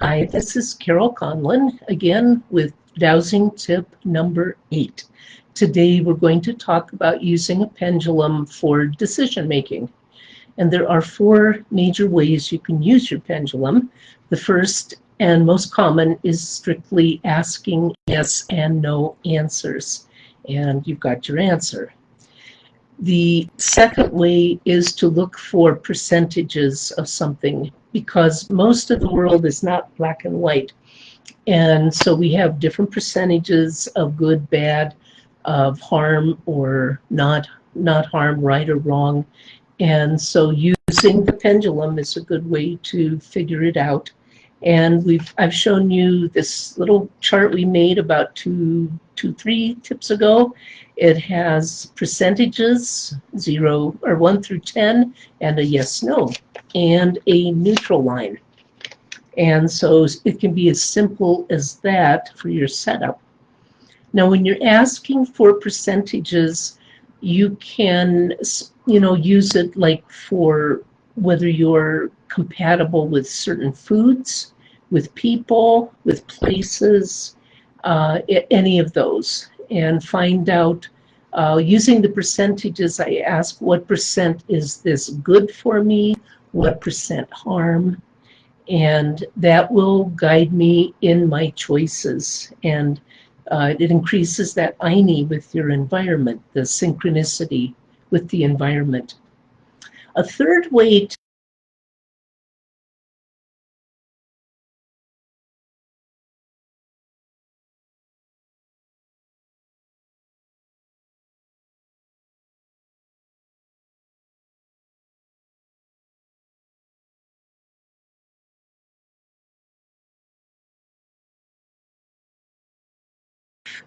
Hi, this is Carole Conlon, again with Dowsing tip number 8. Today we're going to talk about using a pendulum for decision making. And there are 4 major ways you can use your pendulum. The first and most common is strictly asking yes and no answers. And you've got your answer. The second way is to look for percentages of something, because most of the world is not black and white. And so we have different percentages of good, bad, of harm or not harm, right or wrong. And so using the pendulum is a good way to figure it out. And I've shown you this little chart we made about 3 tips ago. It has percentages, 0 or 1 through 10, and a yes, no, and a neutral line. And so it can be as simple as that for your setup. Now, when you're asking for percentages, you can, use it like for whether you're compatible with certain foods, with people, with places, any of those, and find out, using the percentages, I ask what percent is this good for me, what percent harm, and that will guide me in my choices. And it increases that INI with your environment, the synchronicity with the environment. A third way to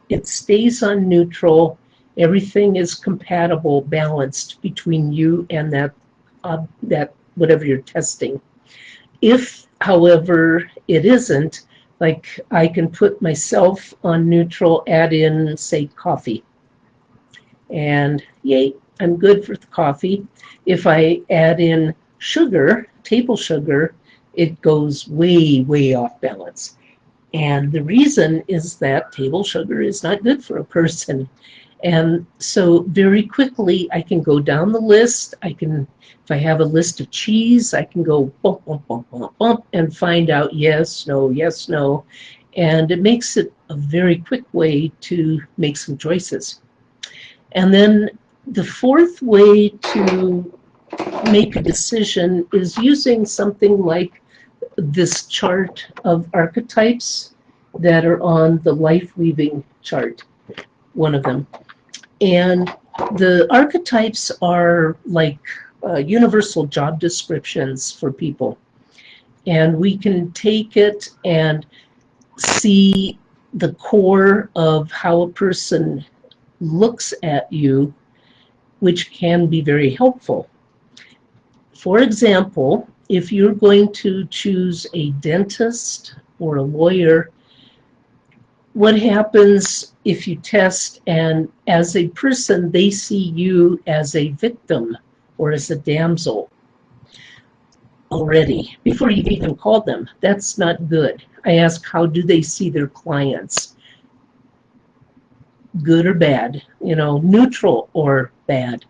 it stays on neutral, everything is compatible, balanced between you and that whatever you're testing. If, however, it isn't, like I can put myself on neutral, add in, say, coffee, and yay, I'm good for the coffee. If I add in sugar, table sugar, it goes way, way off balance. And the reason is that table sugar is not good for a person. And so very quickly, I can go down the list. If I have a list of cheese, I can go bump, bump, bump, bump, bump, and find out yes, no, yes, no. And it makes it a very quick way to make some choices. And then the fourth way to make a decision is using something like this chart of archetypes that are on the life weaving chart, one of them. And the archetypes are like universal job descriptions for people. And we can take it and see the core of how a person looks at you, which can be very helpful. For example, if you're going to choose a dentist or a lawyer, what happens if you test and as a person they see you as a victim or as a damsel already before you've even called them? That's not good. I ask, how do they see their clients? Good or bad, neutral or bad.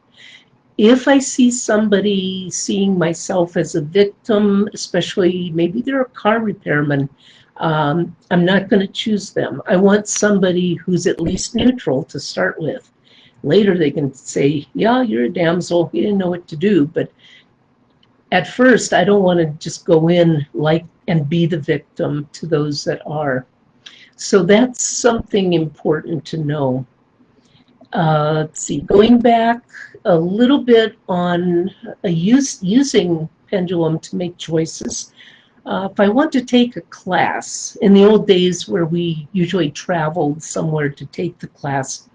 If I see somebody seeing myself as a victim, especially maybe they're a car repairman, I'm not going to choose them. I want somebody who's at least neutral to start with. Later they can say, yeah, you're a damsel, you didn't know what to do. But at first, I don't want to just go in and be the victim to those that are. So that's something important to know. Let's see, going back a little bit on using pendulum to make choices. If I want to take a class, in the old days where we usually traveled somewhere to take the class,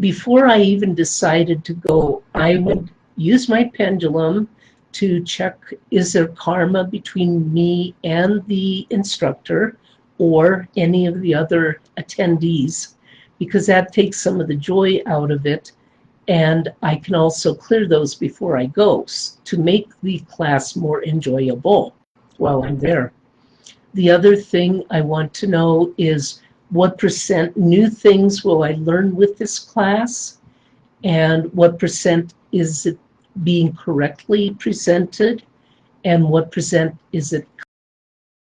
before I even decided to go, I would use my pendulum to check, is there karma between me and the instructor or any of the other attendees? Because that takes some of the joy out of it. And I can also clear those before I go to make the class more enjoyable while I'm there. The other thing I want to know is what percent new things will I learn with this class, and what percent is it being correctly presented, and what percent is it